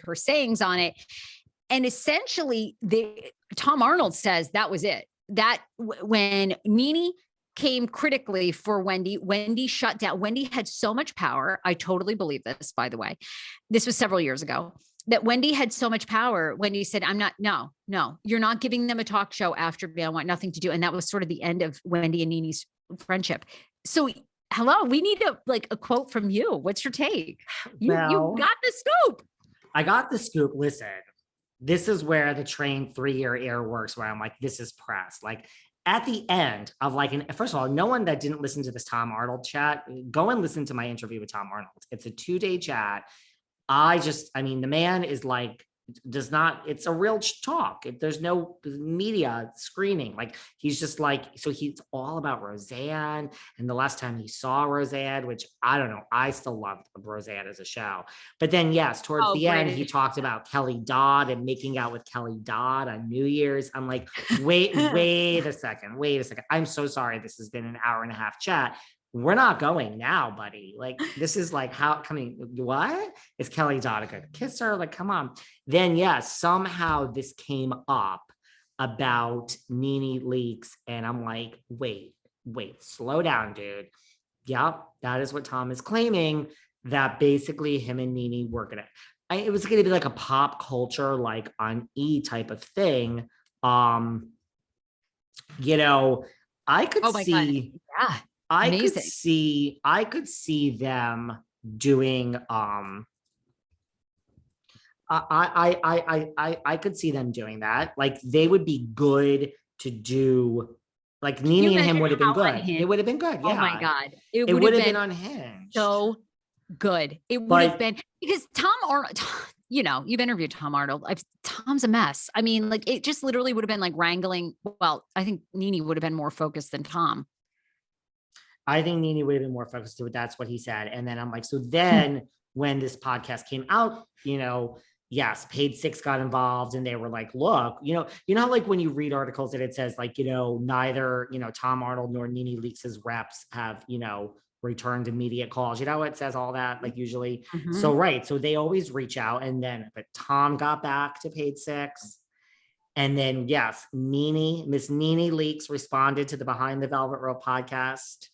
her sayings on it. And essentially Tom Arnold says that was it. That when Nene came critically for Wendy shut down. Wendy had so much power. I totally believe this, by the way. This was several years ago, that Wendy had so much power. Wendy said, no, you're not giving them a talk show after me. I want nothing to do. And that was sort of the end of Wendy and Nene's friendship. So hello, we need a quote from you. What's your take? You got the scoop. I got the scoop. Listen, this is where the train 3-year air works, where I'm like, this is press. Like, at the end of first of all, no one that didn't listen to this Tom Arnold chat, go and listen to my interview with Tom Arnold. It's a 2-day chat. The man is like, it's a real talk. There's no media screening. Like, he's just like, so he's all about Roseanne. And the last time he saw Roseanne, which I don't know, I still loved Roseanne as a show. But then, yes, towards the end, he talked about Kelly Dodd and making out with Kelly Dodd on New Year's. I'm like, wait a second. I'm so sorry. This has been an 1.5-hour chat. We're not going now, buddy. Like, this is like, what? Is Kelly Dodd a good kisser? Like, come on. Then yes, somehow this came up about Nene Leakes. And I'm like, wait, slow down, dude. Yep, that is what Tom is claiming, that basically him and Nene were it was gonna be like a pop culture, like on E type of thing. I could see. God. Yeah. Amazing. I could see them doing I could see them doing that. Like, they would be good to do, like Nene and him would have been good. It would have been good. Yeah. Oh my God. It would have been unhinged. So good. It would have been, because Tom Arnold, you've interviewed Tom Arnold. Tom's a mess. I mean, like, it just literally would have been like wrangling. Well, I think Nene would have been more focused than Tom. I think Nene would have been more focused, but that's what he said. And then I'm like, so then when this podcast came out, yes, Page Six got involved, and they were like, look, how like when you read articles that it says like, neither, Tom Arnold nor Nene Leakes' reps have, returned immediate calls. It says all that, like, usually. Mm-hmm. So, right. So they always reach out, but Tom got back to Page Six. And then, yes, Miss Nene Leakes responded to the Behind the Velvet Rope podcast.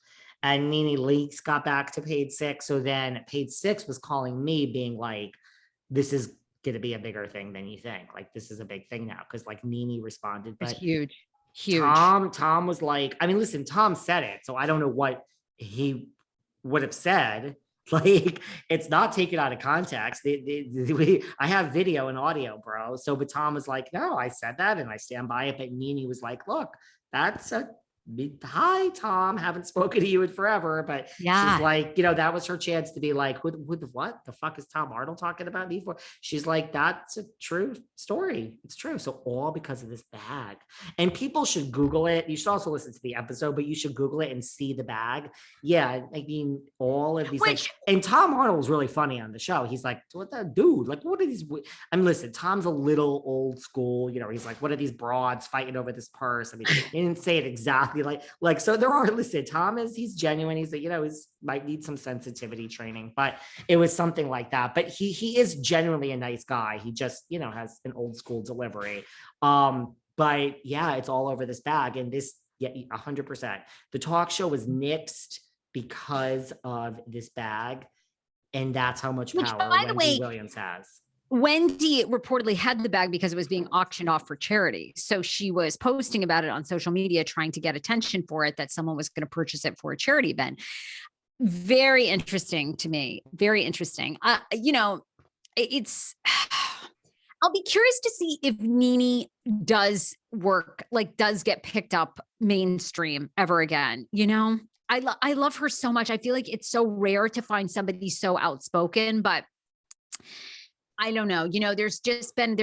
And Nene Leakes got back to Page Six. So then Page Six was calling me, being like, this is going to be a bigger thing than you think. Like, this is a big thing now. Because like Nene responded. But it's huge. Tom was like, listen, Tom said it. So I don't know what he would have said. Like, it's not taken out of context. I have video and audio, bro. So, but Tom was like, no, I said that and I stand by it. But Nene was like, look, hi, Tom, haven't spoken to you in forever. But yeah, she's like, that was her chance to be like, what the fuck is Tom Arnold talking about me for? She's like, that's a true story. It's true. So all because of this bag. And people should Google it. You should also listen to the episode, but you should Google it and see the bag. Yeah, all of these and Tom Arnold was really funny on the show. He's like, what the dude? Like, what are these? Listen, Tom's a little old school. He's like, what are these broads fighting over this purse? He didn't say it exactly like so. There are, listen, Tom he's genuine. He's like, he's might need some sensitivity training, but it was something like that. But he is genuinely a nice guy. He just has an old school delivery. But yeah, it's all over this bag, and this 100%. The talk show was nixed because of this bag, and that's how much power Wendy Williams has. Wendy reportedly had the bag because it was being auctioned off for charity. So she was posting about it on social media, trying to get attention for it, that someone was going to purchase it for a charity event. Very interesting to me. Very interesting. It's, I'll be curious to see if Nene does get picked up mainstream ever again. I love her so much. I feel like it's so rare to find somebody so outspoken, but I don't know. There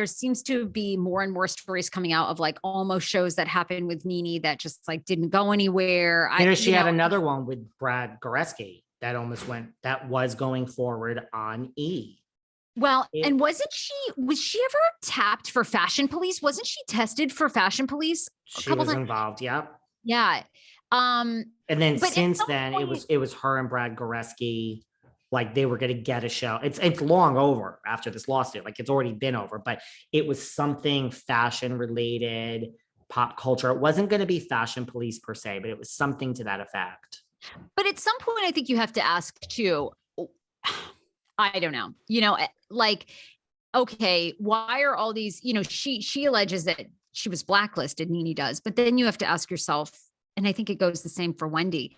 seems to be more and more stories coming out of like almost shows that happened with Nene that just like didn't go anywhere. She had another one with Brad Goreski that was going forward on E. Well, and was she ever tapped for Fashion Police? Wasn't she tested for Fashion Police? She was involved. Yeah. Yeah. And then since then it was her and Brad Goreski. like they were going to get a show. It's long over after this lawsuit. Like it's already been over, but it was something fashion related, pop culture. It wasn't going to be Fashion Police per se, but it was something to that effect. But at some point, I think you have to ask too, I don't know, like, okay, why are all these, she alleges that she was blacklisted, Nene does, but then you have to ask yourself, and I think it goes the same for Wendy,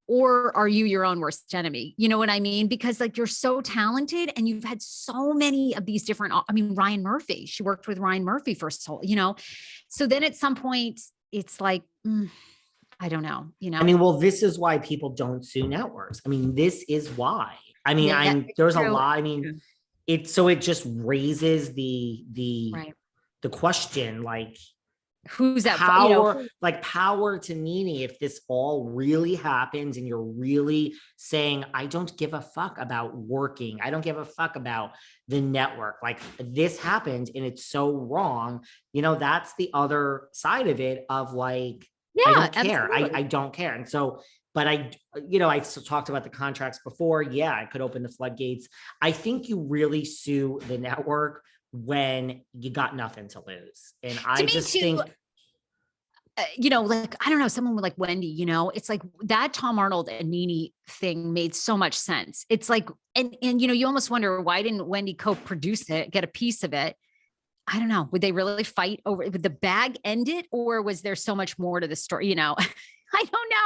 or are you your own worst enemy? You know what I mean? Because like, you're so talented and you've had so many of these different, Ryan Murphy, she worked with Ryan Murphy for so then at some point it's like, I don't know, well, this is why people don't sue networks. This is why. There's a lot. It just raises the question, like, who's that power to Nene if this all really happens and you're really saying, I don't give a fuck about working, I don't give a fuck about the network, like this happened and it's so wrong. That's the other side of it of like, I don't care. I don't care. And so, but I talked about the contracts before. Yeah, I could open the floodgates. I think you really sue the network when you got nothing to lose. And I just think, like, I don't know, someone like Wendy, it's like that Tom Arnold and Nene thing made so much sense. It's like, and you almost wonder, why didn't Wendy co-produce it, get a piece of it? I don't know. Would they really fight over it? Would the bag end it? Or was there so much more to the story? I don't know.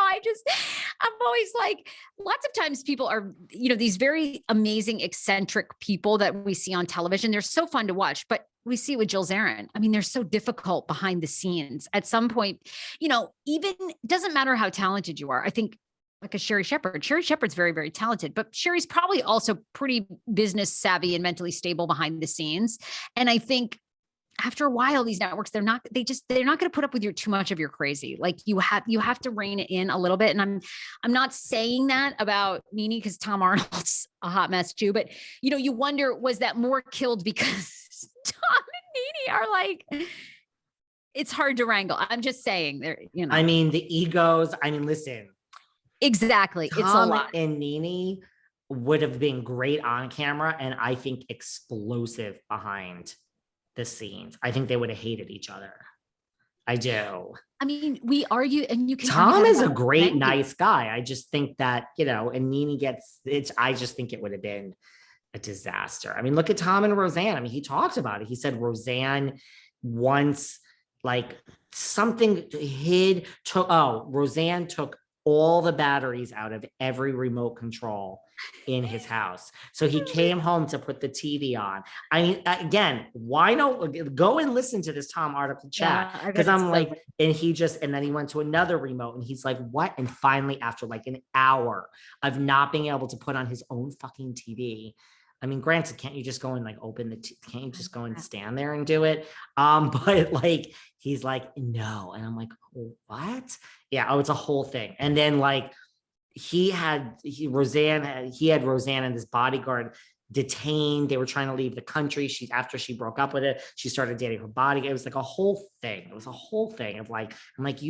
I'm always like, lots of times people are, these very amazing, eccentric people that we see on television. They're so fun to watch, but we see it with Jill Zarin. They're so difficult behind the scenes. At some point, even doesn't matter how talented you are. I think like a Sherry Shepherd. Sherry Shepherd's very, very talented, but Sherry's probably also pretty business savvy and mentally stable behind the scenes. And I think after a while, these networks, they're not going to put up with too much of your crazy. Like you have to rein it in a little bit. And I'm not saying that about Nene because Tom Arnold's a hot mess too, but you wonder, was that more killed because Tom and Nene are like, it's hard to wrangle. I'm just saying there, the egos, listen. Exactly. Tom it's a lot. And Nene would have been great on camera. And I think explosive behind the scenes. I think they would have hated each other. I do. We argue, and you can. Tom is a great, nice guy. I just think that, and Nene gets it. I just think it would have been a disaster. Look at Tom and Roseanne. He talked about it. He said Roseanne once, like something Roseanne took all the batteries out of every remote control in his house. So he came home to put the TV on. Again, why not go and listen to this Tom article chat? Because I'm like, and then he went to another remote and he's like, what? And finally, after like an hour of not being able to put on his own fucking TV, granted, can't you just go and like can't you just go and stand there and do it? But like, he's like, no. And I'm like, what? Yeah. Oh, it's a whole thing. And then like, he had Roseanne and his bodyguard detained. They were trying to leave the country. After she broke up with it, she started dating her bodyguard. It was like a whole thing. It was a whole thing of like, I'm like, you